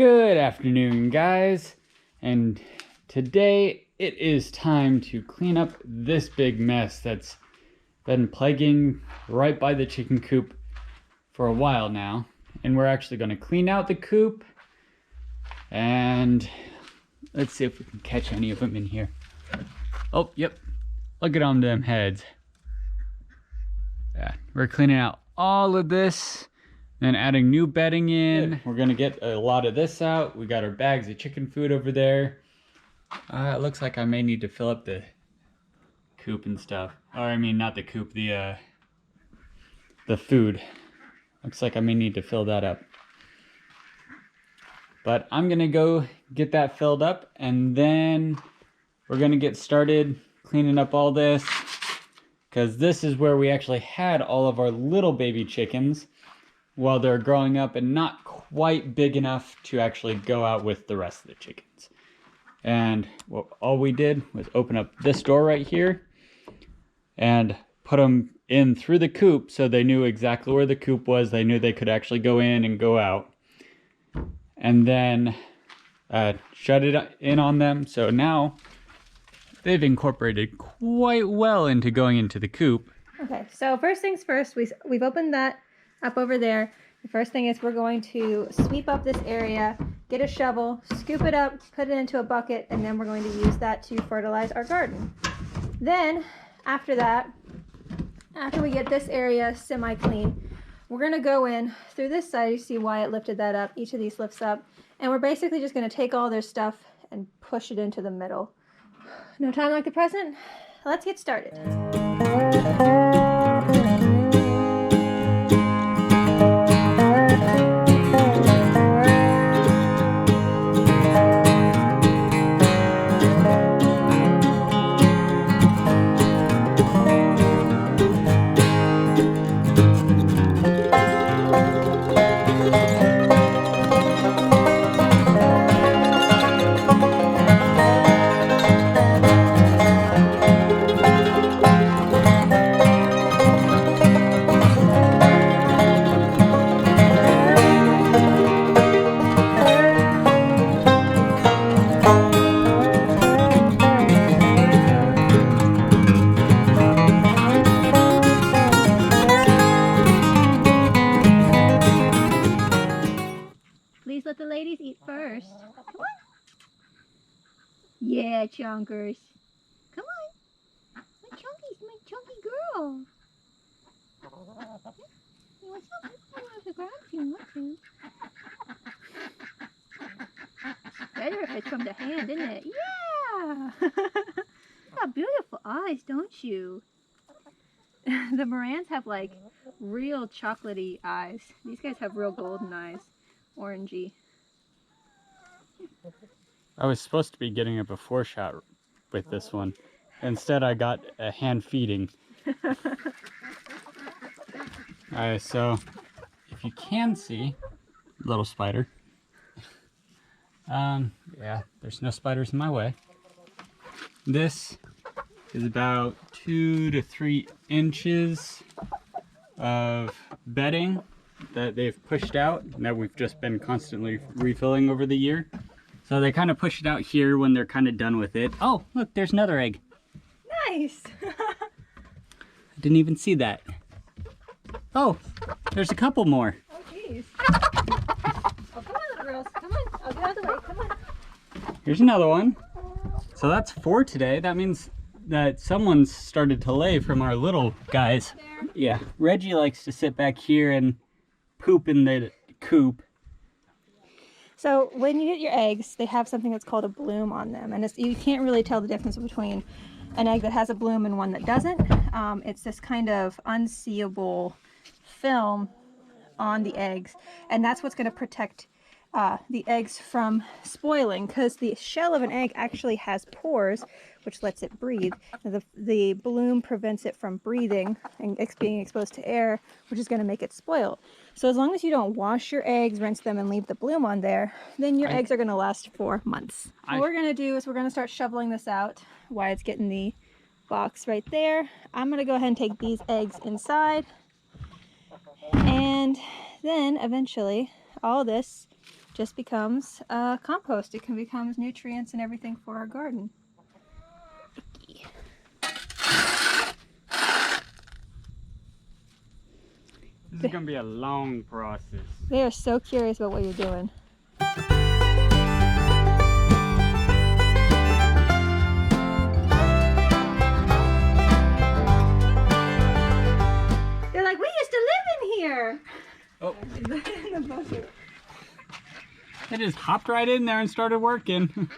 Good afternoon, guys, and today it is time to clean up this big mess that's been plaguing right by the chicken coop for a while now. And we're actually going to clean out the coop, and let's see if we can catch any of them in here. Oh, yep, look at them heads. Yeah, we're cleaning out all of this. Then adding new bedding in. Good. We're gonna get a lot of this out. We got our bags of chicken food over there. It looks like I may need to fill up the coop and stuff. Or I mean, not the coop, the food. Looks like I may need to fill that up. But I'm gonna go get that filled up, and then we're gonna get started cleaning up all this, because this is where we actually had all of our little baby chickens while they're growing up and not quite big enough to actually go out with the rest of the chickens. And all we did was open up this door right here and put them in through the coop, so they knew exactly where the coop was. They knew they could actually go in and go out. And then shut it in on them. So now they've incorporated quite well into going into the coop. Okay, so first things first, we've opened that up over there. The first thing is we're going to sweep up this area, get a shovel, scoop it up, put it into a bucket, and then we're going to use that to fertilize our garden. Then, after that, after we get this area semi-clean, we're going to go in through this side. You see why it lifted that up. Each of these lifts up. And we're basically just going to take all their stuff and push it into the middle. No time like the present. Let's get started. Please let the ladies eat first. Come on. Yeah, chunkers. Come on. My chunky girl. You want some? I want to grab if you want to. Better if it's from the hand, isn't it? Yeah! You got beautiful eyes, don't you? The Morans have like real chocolatey eyes. These guys have real golden eyes. Orangey. I was supposed to be getting a before shot with this one. Instead, I got a hand feeding. Alright, so if you can see, little spider. Yeah, there's no spiders in my way. This is about 2 to 3 inches of bedding that they've pushed out and that we've just been constantly refilling over the year. So they kind of push it out here when they're kind of done with it. Oh, look, there's another egg. Nice! I didn't even see that. Oh, there's a couple more. Oh, jeez. Oh, come on, little girls. Come on. I'll get out of the way. Come on. Here's another one. So that's 4 today. That means that someone's started to lay from our little guys. There. Yeah, Reggie likes to sit back here and poop in the coop. So when you get your eggs, they have something that's called a bloom on them, and you can't really tell the difference between an egg that has a bloom and one that doesn't. It's this kind of unseeable film on the eggs, and that's what's going to protect the eggs from spoiling, because the shell of an egg actually has pores, which lets it breathe. The bloom prevents it from breathing and being exposed to air, which is going to make it spoil. So as long as you don't wash your eggs, rinse them, and leave the bloom on there, then your eggs are going to last for months. What we're going to do is we're going to start shoveling this out. Wyatt's getting the box right there. I'm going to go ahead and take these eggs inside, and then eventually all this just becomes compost. It can become nutrients and everything for our garden. Icky. This is gonna be a long process. They are so curious about what you're doing. They're like, we used to live in here. Oh, In the bucket. it just hopped right in there and started working.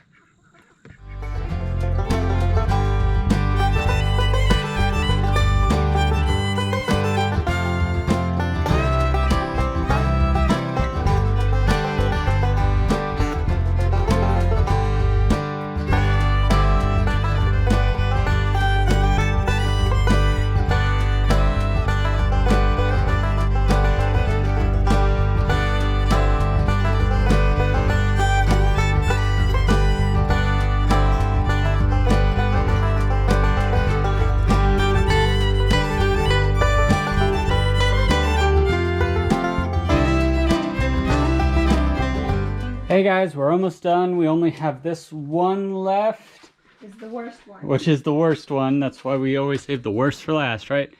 Hey guys, we're almost done. We only have this one left. Is the worst one. Which is the worst one. That's why we always save the worst for last, right?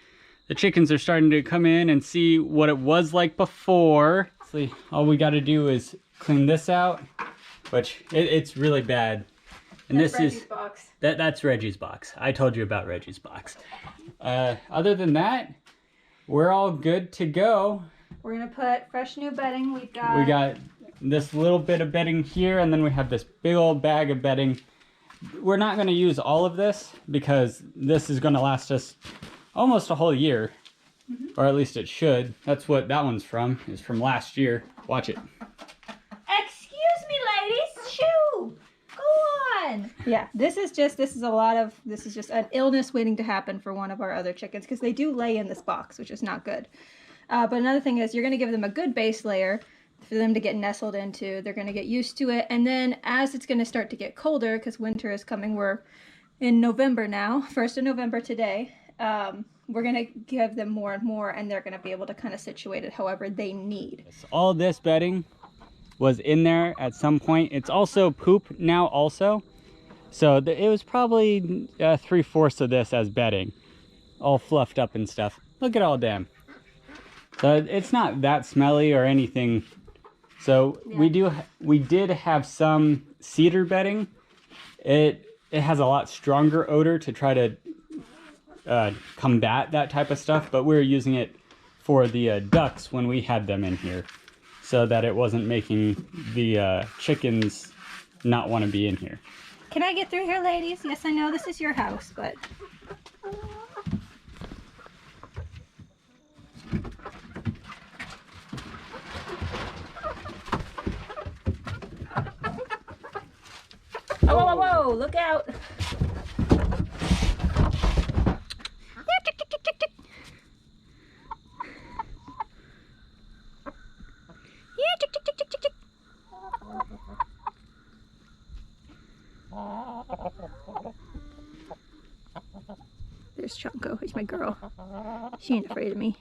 The chickens are starting to come in and see what it was like before. See, all we got to do is clean this out, which it's really bad. And That's this Reggie's is box. that's Reggie's box. I told you about Reggie's box. Other than that, we're all good to go. We're gonna put fresh new bedding. We got this little bit of bedding here, and then we have this big old bag of bedding. We're not going to use all of this because this is going to last us almost a whole year, or at least it should. That's what that one's from, is from last year. Watch it. Excuse me, ladies. Shoo! Go on. Yeah, this is just an illness waiting to happen for one of our other chickens because they do lay in this box, which is not good. But another thing is you're going to give them a good base layer for them to get nestled into. They're going to get used to it, and then as it's going to start to get colder because winter is coming, we're in November now, 1st of November today, we're going to give them more and more, and they're going to be able to kind of situate it however they need. All this bedding was in there at some point. It's also poop now also, so it was probably 3/4 of this as bedding, all fluffed up and stuff. Look at all them. So it's not that smelly or anything. So yeah. we did have some cedar bedding. It has a lot stronger odor to try to combat that type of stuff, but we were using it for the ducks when we had them in here, so that it wasn't making the chickens not want to be in here. Can I get through here, ladies? Yes, I know this is your house, but... Oh, whoa, whoa, whoa, look out. There's Chonko, who's my girl. She ain't afraid of me.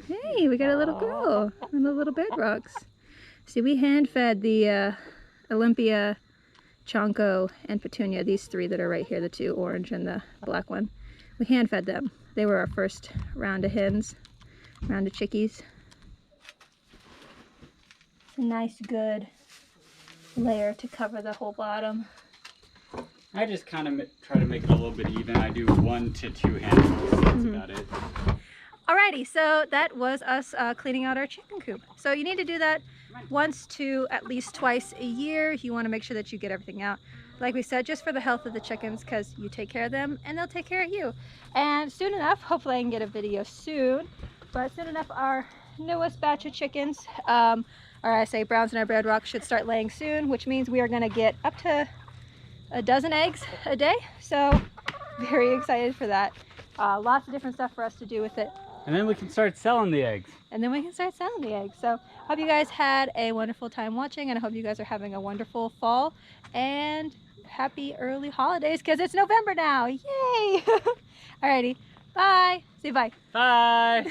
Hey, we got a little girl and the little bedrocks. See, we hand-fed the Olympia, Chonko, and Petunia, these three that are right here, the two orange and the black one. We hand-fed them. They were our first round of hens, round of chickies. It's a nice, good layer to cover the whole bottom. I just kind of try to make it a little bit even. I do 1 to 2 handfuls. That's about it. Alrighty, so that was us cleaning out our chicken coop. So you need to do that once to at least twice a year. You want to make sure that you get everything out. Like we said, just for the health of the chickens, because you take care of them and they'll take care of you. And soon enough, hopefully I can get a video soon, but soon enough our newest batch of chickens, or I say browns and our bedrock, should start laying soon, which means we are going to get up to a dozen eggs a day. So very excited for that. Lots of different stuff for us to do with it. And then we can start selling the eggs. And then we can start selling the eggs. So hope you guys had a wonderful time watching, and I hope you guys are having a wonderful fall and happy early holidays, because it's November now. Yay! Alrighty, bye. Say bye. Bye.